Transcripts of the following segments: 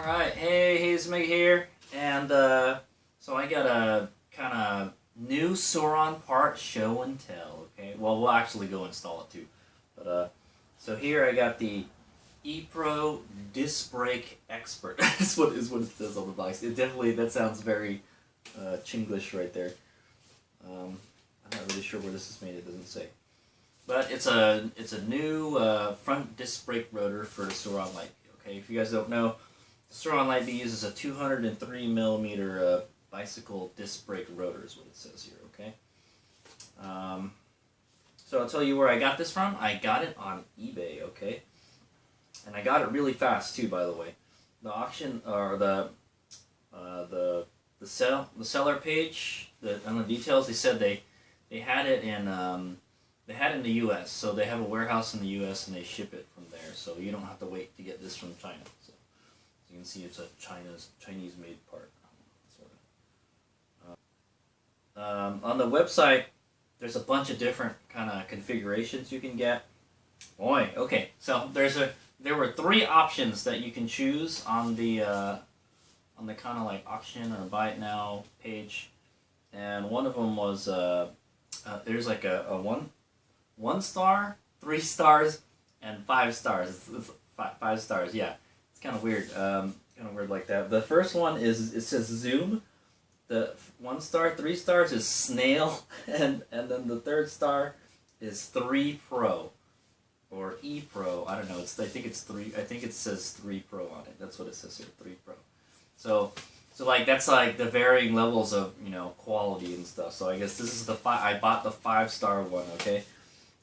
Alright, hey, Hazemega here, and so I got a kind of new Sauron part show and tell, okay? Well, we'll actually go install it too. But, so here I got the IIIPRO Disc Brake Expert. That's what it says on the box. It definitely, that sounds very Chinglish right there. I'm not really sure where this is made, it doesn't say. But it's a new front disc brake rotor for the Sauron Light. Okay, if you guys don't know, the Sauron Light uses a 203 millimeter bicycle disc brake rotor is what it says here, okay? So I'll tell you where I got this from. I got it on eBay, okay? And I got it really fast too, by the way. The auction, or the seller page, on the details, they said they had it in the U.S., so they have a warehouse in the U.S. and they ship it from there, so you don't have to wait to get this from China. So you can see it's a Chinese-made part. Sort of. On the website, there's a bunch of different kind of configurations you can get. Boy, okay. So there were 3 options that you can choose on the kind of like auction or buy it now page, and one of them was there's like a 1 star, 3 stars, and 5 stars. It's 5 stars, yeah. It's kind of weird. Kind of weird like that. The first one is, it says Zoom. The 1 star, 3 stars is Snail, and then the 3rd star is 3 Pro, or ePro. I don't know. I think it's 3. I think it says 3 Pro on it. That's what it says here, 3 Pro. So like that's like the varying levels of quality and stuff. So I guess this is the I bought the 5-star one, okay,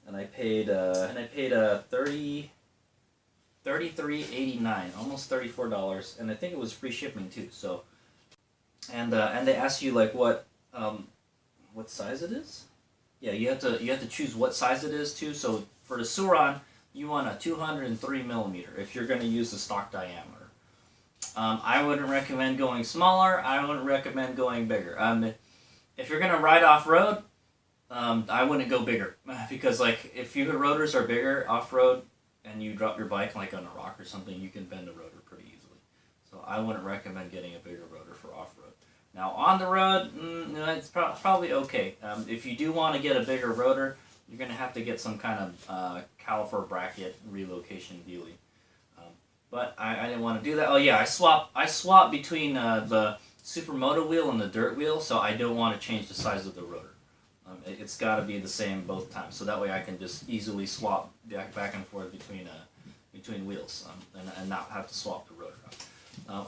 and I paid $33.89, almost $34, and I think it was free shipping too. So and they ask you like what size it is. Yeah, you have to choose what size it is too. So for the Sauron, you want a 203 millimeter if you're going to use the stock diameter. I wouldn't recommend going smaller. I wouldn't recommend going bigger. If you're going to ride off-road, I wouldn't go bigger. Because like if your rotors are bigger off-road and you drop your bike like on a rock or something, you can bend the rotor pretty easily. So I wouldn't recommend getting a bigger rotor for off-road. Now on the road, it's probably okay. If you do want to get a bigger rotor, you're going to have to get some kind of caliper bracket relocation dealie. But I didn't want to do that. Oh yeah, I swap between the Supermoto wheel and the dirt wheel, so I don't want to change the size of the rotor. It's got to be the same both times, so that way I can just easily swap back and forth between wheels and not have to swap the rotor out.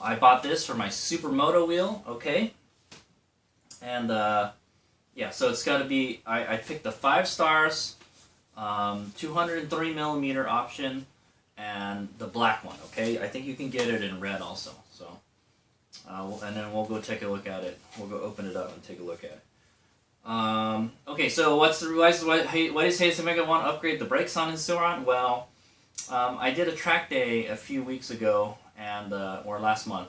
I bought this for my Supermoto wheel, okay, and yeah, so it's got to be. I picked the 5 stars, 203 millimeter option, and the black one, okay? I think you can get it in red also, so. And then we'll go take a look at it. We'll go open it up and take a look at it. Okay, so why does Hazemega want to upgrade the brakes on his Sauron? Well, I did a track day a few weeks ago, or last month,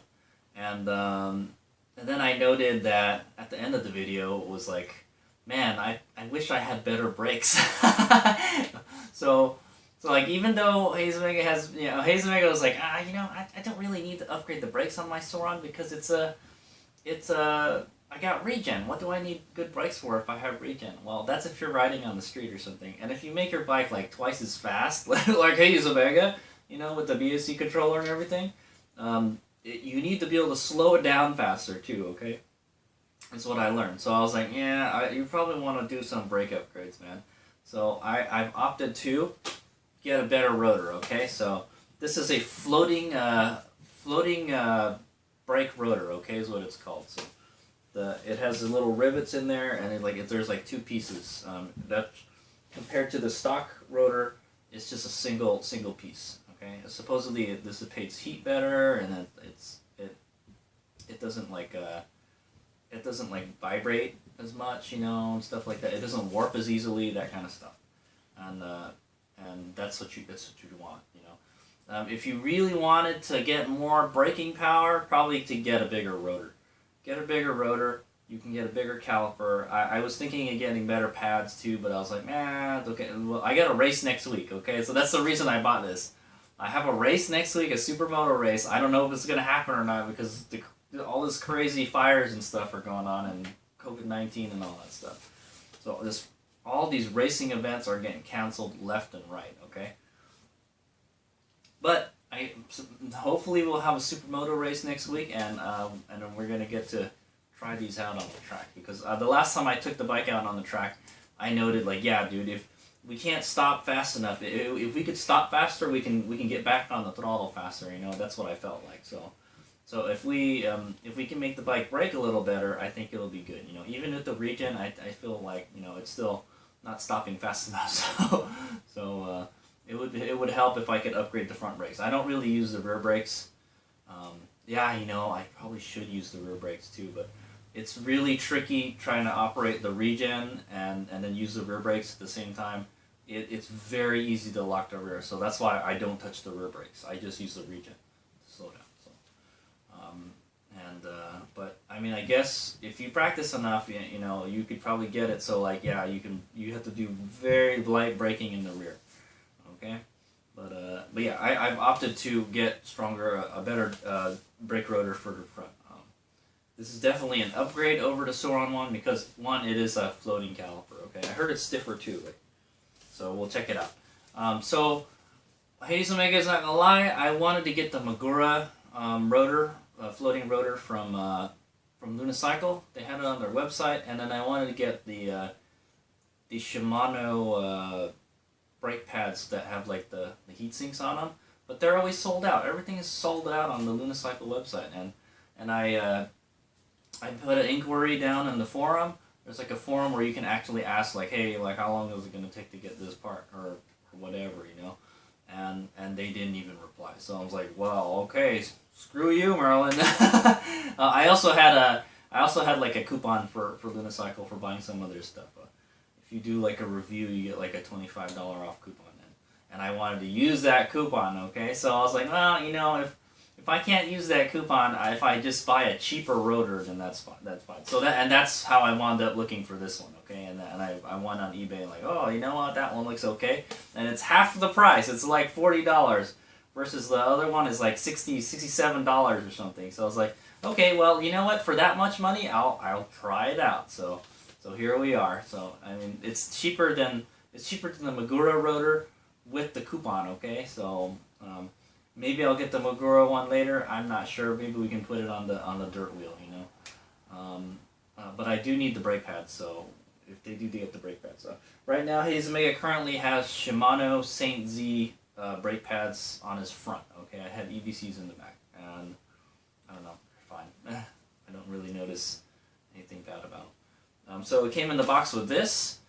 and then I noted that at the end of the video, it was like, man, I wish I had better brakes. So like, even though Hazemega has, Hazemega was like, I don't really need to upgrade the brakes on my Sauron because I got regen. What do I need good brakes for if I have regen? Well, that's if you're riding on the street or something. And if you make your bike like twice as fast, like Hazemega, with the BSC controller and everything, you need to be able to slow it down faster too, okay? That's what I learned. So I was like, yeah, you probably want to do some brake upgrades, man. So I've opted to get a better rotor, okay? So this is a floating brake rotor, okay, is what it's called. So it has the little rivets in there, and there's like 2 pieces. That compared to the stock rotor, it's just a single piece, Okay, supposedly it dissipates heat better, and it doesn't like vibrate as much, you know, and stuff like that. It doesn't warp as easily, that kind of stuff, and that's what you want, you know. If you really wanted to get more braking power, probably to get a bigger rotor. Get a bigger rotor. You can get a bigger caliper. I was thinking of getting better pads too, but I was like, nah, okay. Well, I got a race next week, okay? So that's the reason I bought this. I have a race next week, a supermoto race. I don't know if it's going to happen or not because all this crazy fires and stuff are going on, and COVID-19 and all that stuff. So all these racing events are getting canceled left and right, okay? But hopefully we'll have a supermoto race next week, and then we're going to get to try these out on the track, because the last time I took the bike out on the track, I noted, like, yeah, dude, if we can't stop fast enough, if we could stop faster, we can get back on the throttle faster, you know. That's what I felt like. So if we can make the bike brake a little better, I think it'll be good, you know. Even with the regen, I feel like, you know, it's still not stopping fast enough. So it would help if I could upgrade the front brakes. I don't really use the rear brakes. Yeah, you know, I probably should use the rear brakes too, but it's really tricky trying to operate the regen and then use the rear brakes at the same time. It's very easy to lock the rear, so that's why I don't touch the rear brakes. I just use the regen to slow down. So, but I mean, I guess if you practice enough, you know, you could probably get it. So, like, yeah, you have to do very light braking in the rear, okay? But yeah, I've opted to get a better brake rotor for the front. This is definitely an upgrade over the Sur-On one because, one, it is a floating caliper, okay? I heard it's stiffer too, so we'll check it out. So, Hades Omega is not going to lie, I wanted to get the Magura rotor, floating rotor from Unicycle. They had it on their website, and then I wanted to get the Shimano brake pads that have like the heat sinks on them, but they're always sold out. Everything is sold out on the Unicycle website, and I put an inquiry down in the forum. There's like a forum where you can actually ask, like, hey, like, how long is it going to take to get this part, or whatever, you know, and they didn't even reply. So I was like, well, okay, screw you, Merlin. I also had like a coupon for Unicycle for buying some of their stuff. If you do like a review, you get like a $25 off coupon, and I wanted to use that coupon, okay? So I was like, well, you know, if I can't use that coupon, if I just buy a cheaper rotor, then that's fine. That's fine. So that's how I wound up looking for this one, okay? And I went on eBay like, oh, you know what, that one looks okay, and it's half the price. It's like $40 versus the other one is like $67 or something. So I was like, okay, well, you know what? For that much money, I'll try it out. So here we are. So I mean, it's cheaper than the Magura rotor with the coupon, okay? So maybe I'll get the Magura one later. I'm not sure. Maybe we can put it on the dirt wheel, you know. But I do need the brake pads, so if they do get the brake pads. So right now, Hades Omega currently has Shimano Saint Z brake pads on his front. Okay, I had EBCs in the back, and I don't know, fine. I don't really notice anything bad about them. So it came in the box with this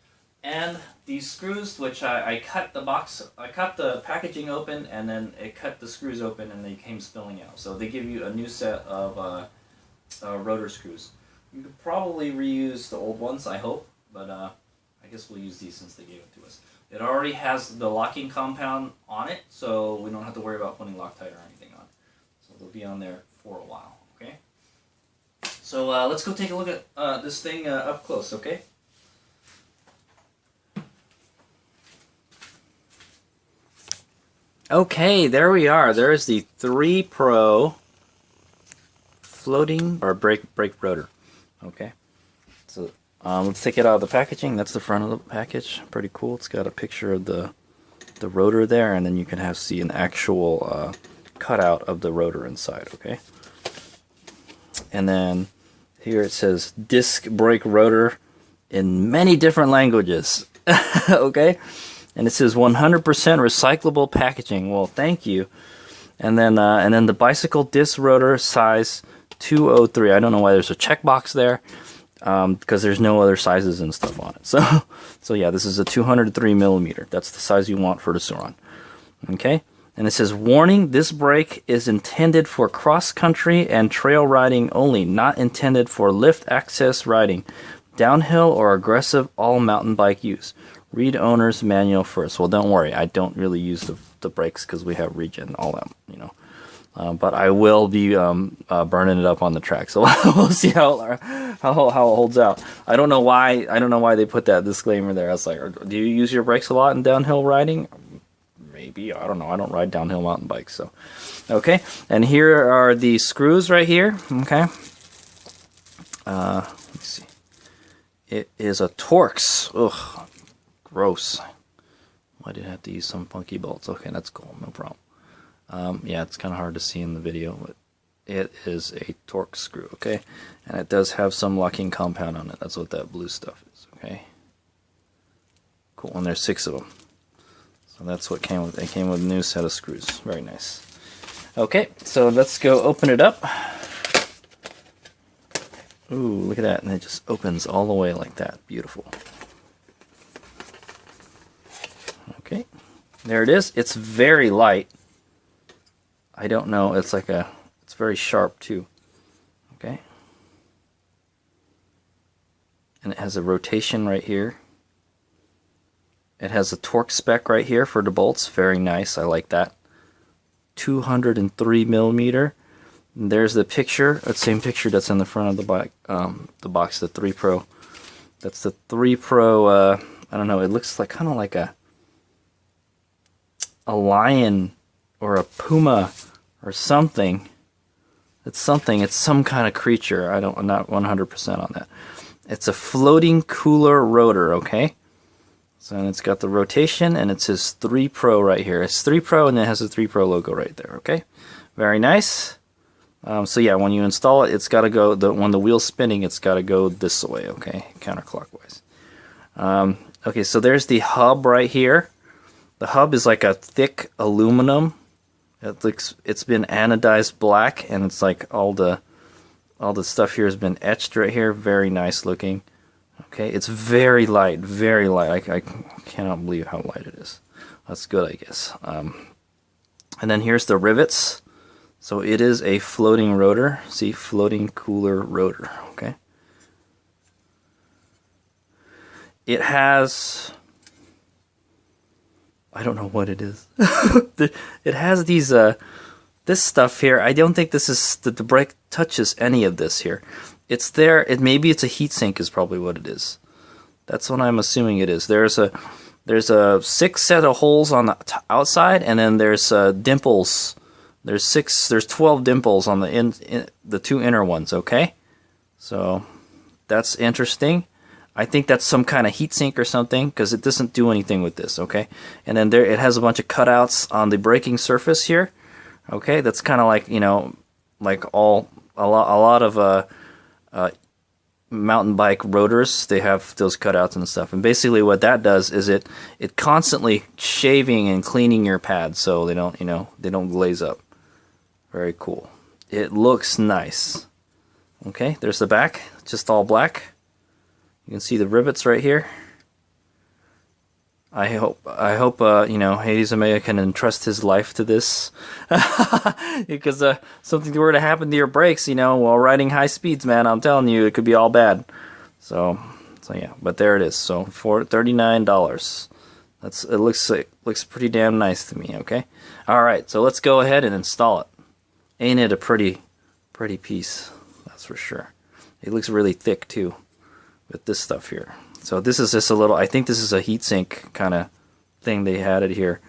and these screws, which I cut the packaging open, and then it cut the screws open, and they came spilling out. So they give you a new set of rotor screws. You could probably reuse the old ones, I hope, but I guess we'll use these since they gave it to us. It already has the locking compound on it, so we don't have to worry about putting Loctite or anything on it. So they'll be on there for a while, okay? So let's go take a look at this thing up close, okay? Okay, there we are. There's the IIIPRO Floating Brake Rotor. Okay, so let's take it out of the packaging. That's the front of the package. Pretty cool. It's got a picture of the rotor there, and then you can see an actual cutout of the rotor inside. Okay, and then here it says disc brake rotor in many different languages. Okay. And it says 100% recyclable packaging. Well, thank you. And then the bicycle disc rotor size 203. I don't know why there's a checkbox there, because there's no other sizes and stuff on it. So yeah, this is a 203 millimeter. That's the size you want for the Sur-On. Okay. And it says, warning, this brake is intended for cross-country and trail riding only, not intended for lift access riding, downhill or aggressive all mountain bike use. Read owner's manual first. Well, don't worry, I don't really use the brakes because we have regen, all that, you know. But I will be burning it up on the track, so we'll see how it holds out. I don't know why they put that disclaimer there. I was like, do you use your brakes a lot in downhill riding? Maybe, I don't know. I don't ride downhill mountain bikes, so okay. And here are the screws right here. Okay. Let's see. It is a Torx. Ugh, gross. Why did I have to use some funky bolts? Okay, that's cool. No problem. Yeah, it's kind of hard to see in the video, but it is a Torx screw, okay? And it does have some locking compound on it. That's what that blue stuff is, okay? Cool, and there's 6 of them. So that's what came with it. It came with a new set of screws. Very nice. Okay, so let's go open it up. Ooh, look at that. And it just opens all the way like that. Beautiful. Okay, there it is. It's very light. I don't know, it's very sharp too. Okay. And it has a rotation right here. It has a torque spec right here for the bolts. Very nice, I like that. 203 millimeter. And there's the picture, that same picture that's in the front of the box, the 3 Pro. That's the 3 Pro, I don't know, it looks like kind of like a lion or a puma or something. It's something. It's some kind of creature. I'm not 100% on that. It's a floating cooler rotor, okay? So and it's got the rotation, and it says 3 Pro right here. It's 3 Pro, and it has the 3 Pro logo right there, okay? Very nice. So yeah, when you install it, it's got to go, when the wheel's spinning, it's got to go this way, okay? Counterclockwise. Okay, so there's the hub right here. The hub is like a thick aluminum. It's been anodized black, and it's like all the stuff here has been etched right here. Very nice looking. Okay, it's very light, very light. I cannot believe how light it is. That's good, I guess. And then here's the rivets. So it is a floating rotor. See, floating cooler rotor. Okay. It has, I don't know what it is. It has these, this stuff here. I don't think this is, the brake touches any of this here. It's there, maybe it's a heatsink is probably what it is. That's what I'm assuming it is. There's a 6 set of holes on the outside, and then there's dimples. There's 12 dimples on the 2 inner ones, okay? So that's interesting. I think that's some kind of heatsink or something, because it doesn't do anything with this, okay? And then it has a bunch of cutouts on the braking surface here, okay? That's kind of like, you know, like a lot of mountain bike rotors, they have those cutouts and stuff. And basically what that does is it constantly shaving and cleaning your pads so they don't, you know, they don't glaze up. Very cool. It looks nice. Okay, there's the back, just all black. You can see the rivets right here. I hope you know, Hades Omega can entrust his life to this, because something were to happen to your brakes, you know, while riding high speeds, man. I'm telling you, it could be all bad. So yeah, but there it is. So for $39, it looks pretty damn nice to me. Okay, all right. So let's go ahead and install it. Ain't it a pretty piece? That's for sure. It looks really thick too, with this stuff here. So this is just a little, I think this is a heatsink kind of thing they had it here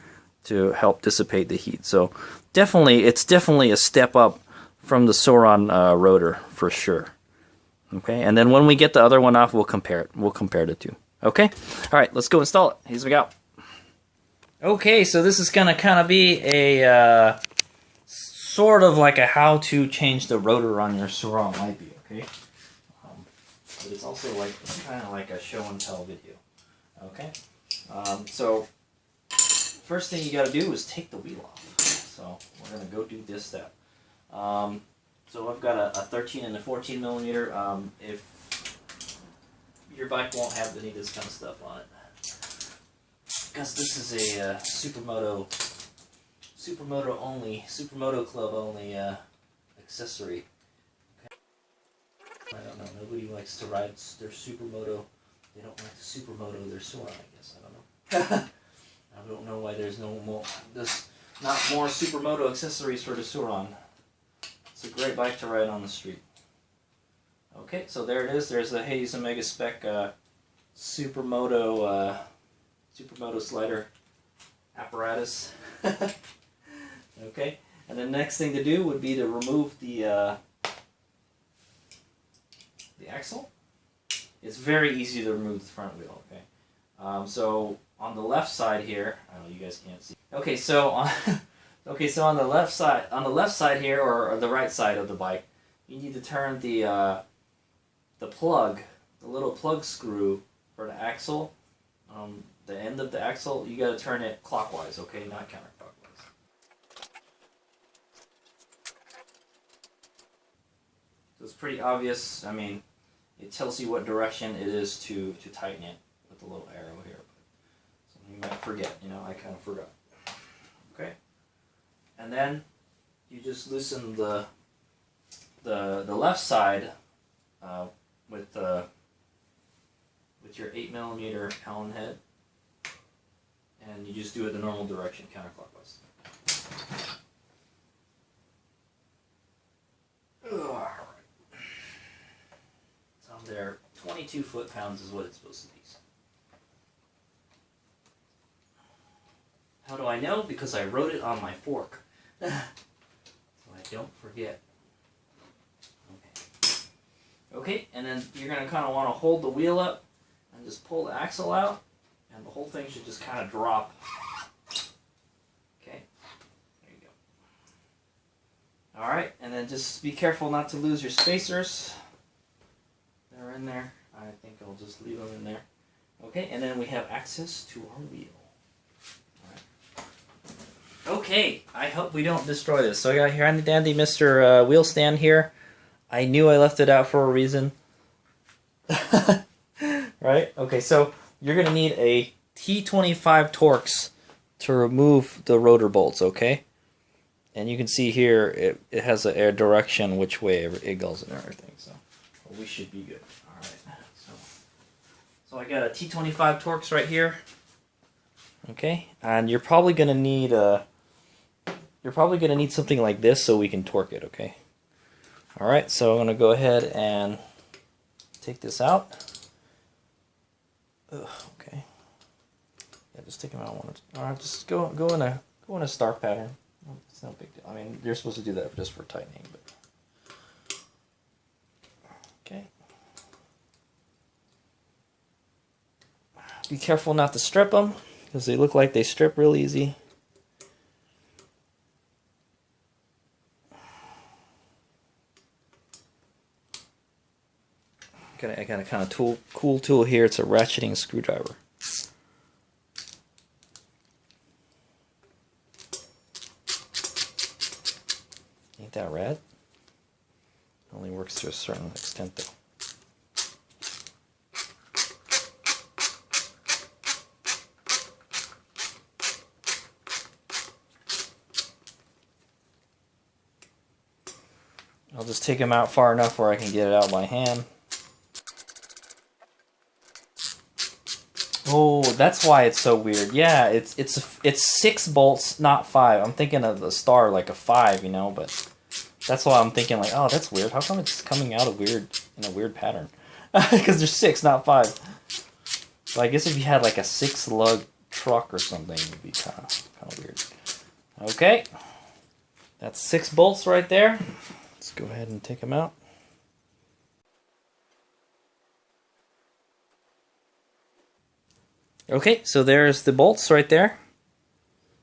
to help dissipate the heat. So it's definitely a step up from the Sauron rotor for sure. Okay, and then when we get the other one off, we'll compare it. We'll compare the two. Okay, all right, let's go install it. Here we go. Okay, so this is gonna kind of be a sort of like a how to change the rotor on your Sauron might be. Okay. But it's also like kind of like a show and tell video. Okay, so first thing you got to do is take the wheel off. So we're gonna go do this step. So I've got a 13 and a 14 millimeter. If your bike won't have any of this kind of stuff on it, because this is a Supermoto Supermoto Club only accessory. Okay. I don't know. Nobody likes to ride their Supermoto. They don't like to Supermoto their Suron, I guess. I don't know. I don't know why there's not more Supermoto accessories for the Suron. It's a great bike to ride on the street. Okay, so there it is. There's the Hayes Omega Spec Supermoto slider apparatus. Okay, and the next thing to do would be to remove the axle. It's very easy to remove the front wheel. Okay, so on the left side here, I know you guys can't see. Okay, so on on the left side here, or the right side of the bike, you need to turn the plug, the little plug screw for the axle, the end of the axle. You got to turn it clockwise, okay, not counterclockwise. So it's pretty obvious. I mean, it tells you what direction it is to tighten it with the little arrow here. So you might forget, you know, I kind of forgot. Okay, and then you just loosen the left side with your 8mm Allen head, and you just do it the normal direction, counterclockwise. Alright. So I'm there. 22 foot-pounds is what it's supposed to be. How do I know? Because I wrote it on my fork. So I don't forget. Okay, and then you're going to kind of want to hold the wheel up and just pull the axle out, and the whole thing should just kind of drop. Okay, there you go. Alright, and then just be careful not to lose your spacers. They're in there. I think I'll just leave them in there. Okay, and then we have access to our wheel. Okay, I hope we don't destroy this. So I got handy dandy Mr. Wheel stand here. I knew I left it out for a reason. Right? Okay, so you're going to need a T25 Torx to remove the rotor bolts, okay? And you can see here, it has a direction which way it goes and everything, so we should be good. Alright, so I got a T25 Torx right here. Okay, and you're probably going to need something like this so we can torque it, okay? Alright, so I'm going to go ahead and take this out. Ugh, okay. Yeah, just take them out one. Alright, just go in a star pattern. It's no big deal. I mean, you're supposed to do that just for tightening, but okay. Be careful not to strip them, because they look like they strip real easy. I got a kind of cool tool here. It's a ratcheting screwdriver. Ain't that rad? Only works to a certain extent though. I'll just take them out far enough where I can get it out by hand. Oh, that's why it's so weird. Yeah, it's 6 bolts, not 5. I'm thinking of the star like a 5, you know, but that's why I'm thinking like, oh, that's weird. How come it's coming out in a weird pattern? Because there's 6, not 5. So I guess if you had like a 6-lug truck or something, it would be kind of weird. Okay, that's 6 bolts right there. Let's go ahead and take them out. Okay, so there's the bolts right there.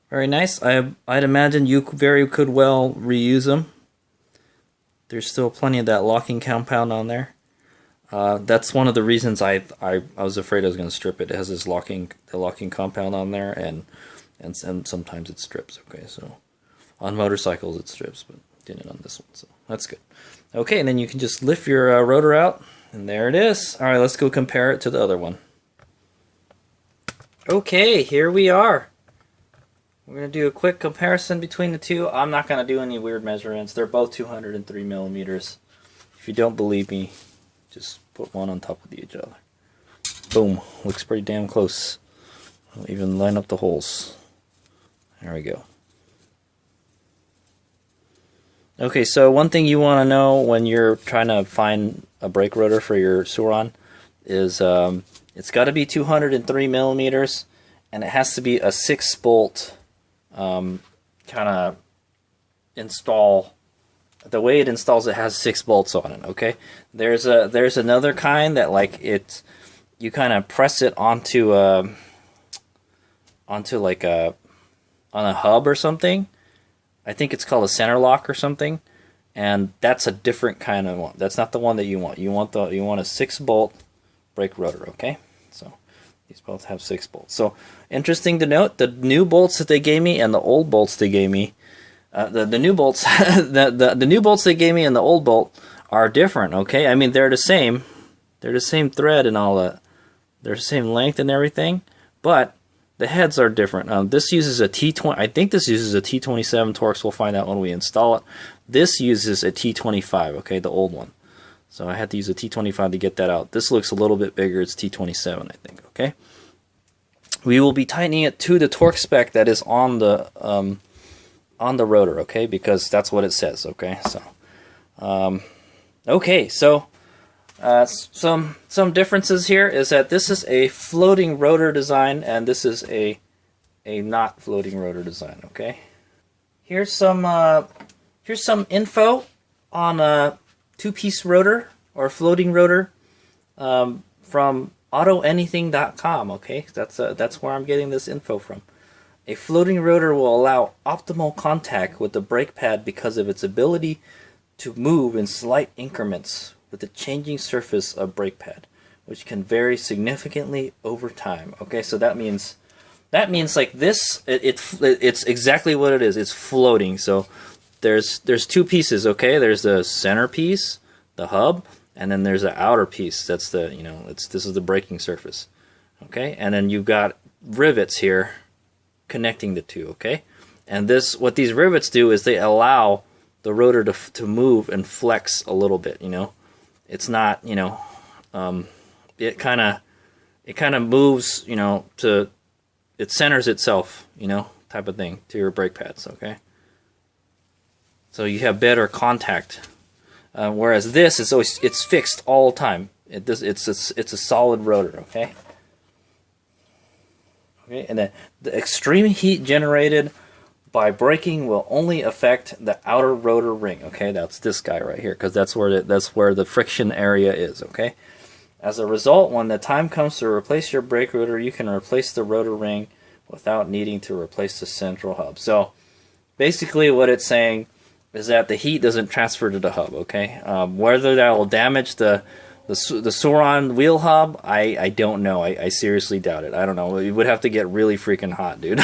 Very nice. I'd imagine you could well reuse them. There's still plenty of that locking compound on there. That's one of the reasons I was afraid I was going to strip it. It has this locking compound on there, and sometimes it strips. Okay, so on motorcycles it strips, but didn't on this one, so that's good. Okay, and then you can just lift your rotor out, and there it is. All right, let's go compare it to the other one. Okay, here we are. We're going to do a quick comparison between the two. I'm not going to do any weird measurements. They're both 203 millimeters. If you don't believe me, just put one on top of each other. Boom. Looks pretty damn close. I'll even line up the holes. There we go. Okay, so one thing you want to know when you're trying to find a brake rotor for your Suron is it's got to be 203 millimeters, and it has to be a 6-bolt kind of install. The way it installs, it has 6 bolts on it. Okay, there's another kind that like you kind of press it onto like on a hub or something. I think it's called a center lock or something, and that's a different kind of one. That's not the one that you want. You want a 6-bolt brake rotor. Okay, so these both have 6 bolts. So interesting to note, the new bolts that they gave me and the old bolts they gave me, the new bolts, the new bolts they gave me and the old bolt are different. Okay, I mean they're the same thread and all that. They're the same length and everything, but the heads are different. This uses a T20. I think this uses a T27 Torx. We'll find out when we install it. This uses a T25. Okay, the old one. So I had to use a T25 to get that out. This looks a little bit bigger. It's T27, I think. Okay. We will be tightening it to the torque spec that is on the rotor. Okay, because that's what it says. Okay, so okay, so. Some differences here is that this is a floating rotor design and this is a not floating rotor design. Okay, here's some info on a 2-piece rotor or floating rotor from AutoAnything.com. Okay, that's where I'm getting this info from. A floating rotor will allow optimal contact with the brake pad because of its ability to move in slight increments with the changing surface of brake pad, which can vary significantly over time. Okay, so that means like this, it's exactly what it is. It's floating. So there's 2 pieces. Okay, there's the center piece, the hub, and then there's the outer piece. That's the this is the braking surface. Okay, and then you've got rivets here connecting the two. Okay, and what these rivets do is they allow the rotor to move and flex a little bit. It's not, it kind of moves, it centers itself, type of thing to your brake pads, okay? So you have better contact, whereas this is it's fixed all the time. It's a solid rotor, okay? Okay, and then the extreme heat generated by braking will only affect the outer rotor ring. Okay, that's this guy right here, because that's where the friction area is. Okay, as a result, when the time comes to replace your brake rotor, you can replace the rotor ring without needing to replace the central hub. So basically what it's saying is that the heat doesn't transfer to the hub. Okay, whether that will damage the Suron wheel hub, I don't know. I seriously doubt it. I don't know. It would have to get really freaking hot, dude.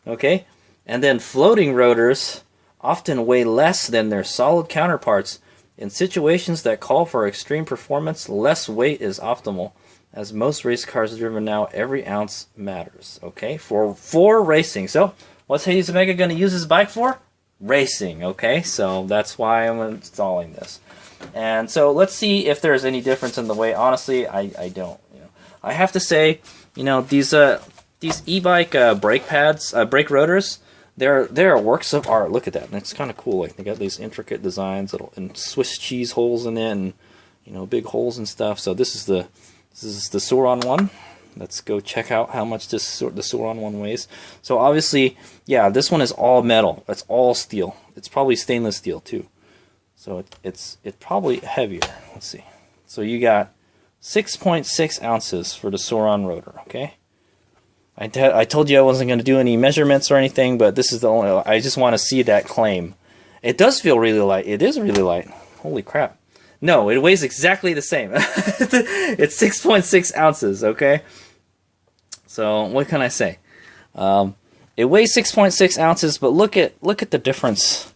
Okay, and then floating rotors often weigh less than their solid counterparts. In situations that call for extreme performance, less weight is optimal. As most race cars driven now, every ounce matters. Okay, for racing. So, what's Hades Omega going to use his bike for? Racing. Okay, so that's why I'm installing this. And so let's see if there's any difference in the weight. Honestly, I don't. I have to say, these e-bike brake pads, brake rotors, they're works of art. Look at that, and it's kind of cool. Like they got these intricate designs and Swiss cheese holes in it, and big holes and stuff. So this is the Suron one. Let's go check out how much the Suron one weighs. So obviously, yeah, this one is all metal. It's all steel. It's probably stainless steel too. So it's probably heavier. Let's see. So you got 6.6 ounces for the Suron rotor. Okay. I told you I wasn't going to do any measurements or anything, but this is the only. I just want to see that claim. It does feel really light. It is really light. Holy crap. No, it weighs exactly the same. It's 6.6 ounces, okay? So, what can I say? It weighs 6.6 ounces, but look at the difference.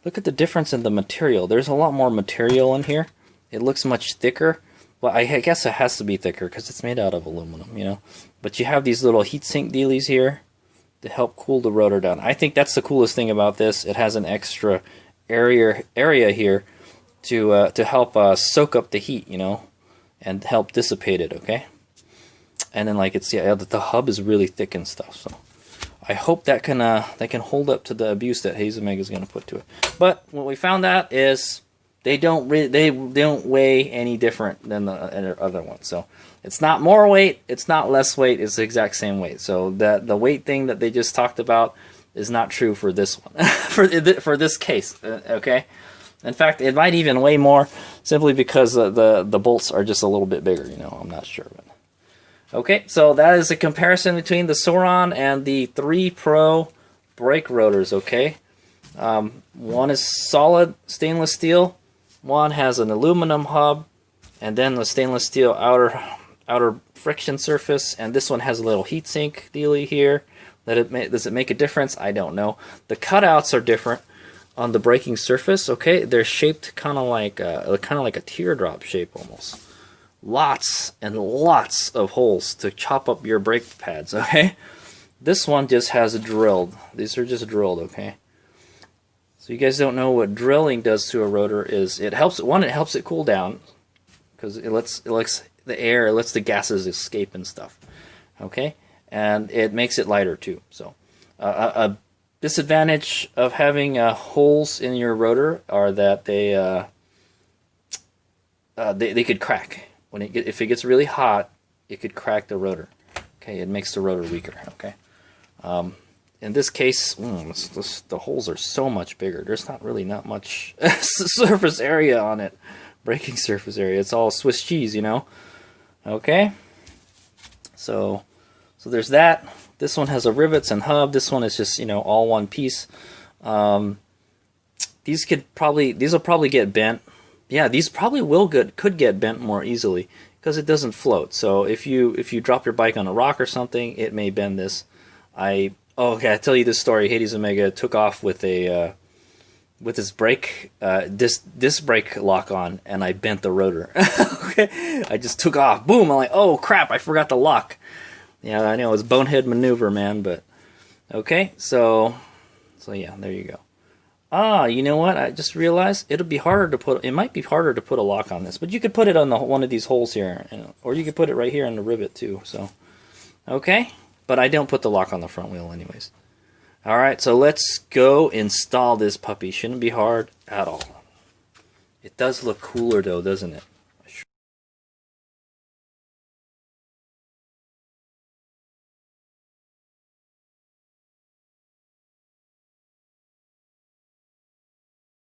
Look at the difference in the material. There's a lot more material in here. It looks much thicker. Well, I guess it has to be thicker because it's made out of aluminum, But you have these little heatsink dealies here. to help cool the rotor down. I think that's the coolest thing about this. It has an extra area here to help soak up the heat, you know, and help dissipate it. Okay, and then like it's the hub is really thick and stuff. So I hope that can hold up to the abuse that Hazemega is going to put to it. But what we found out is they don't weigh any different than the other one. So it's not more weight, it's not less weight, it's the exact same weight. So the weight thing that they just talked about is not true for this one, for this case. Okay. In fact, it might even weigh more simply because the bolts are just a little bit bigger. You know, I'm not sure. But okay, so that is a comparison between the Sauron and the IIIPRO brake rotors. Okay, one is solid stainless steel, one has an aluminum hub, and then the stainless steel outer friction surface, and this one has a little heatsink dealy here. Does it make a difference? I don't know. The cutouts are different on the braking surface. Okay, they're shaped kind of like a teardrop shape almost. Lots and lots of holes to chop up your brake pads. Okay, this one just has drilled. These are just drilled. Okay, so you guys don't know what drilling does to a rotor. It helps it cool down because it lets the air, it lets the gases escape and stuff. Okay, and it makes it lighter too. So a disadvantage of having holes in your rotor are that they could crack. If it gets really hot, it could crack the rotor. Okay, it makes the rotor weaker. Okay, in this case, the holes are so much bigger. There's not much surface area on it, braking surface area. It's all Swiss cheese, you know. Okay, so there's that. This one has a rivets and hub. This one is just, you know, all one piece. These will probably get bent. Yeah, these probably could get bent more easily because it doesn't float. So if you drop your bike on a rock or something, it may bend this. Okay, I tell you this story. Hazemega took off with his brake disc brake lock on, and I bent the rotor. Okay, I just took off. Boom! I'm like, oh crap! I forgot the lock. Yeah, I know, it's bonehead maneuver, man. But okay, so yeah, there you go. You know what? I just realized it might be harder to put a lock on this, but you could put it on one of these holes here, or you could put it right here on the rivet too. So, okay, but I don't put the lock on the front wheel anyways. All right, so let's go install this puppy. Shouldn't be hard at all. It does look cooler though, doesn't it?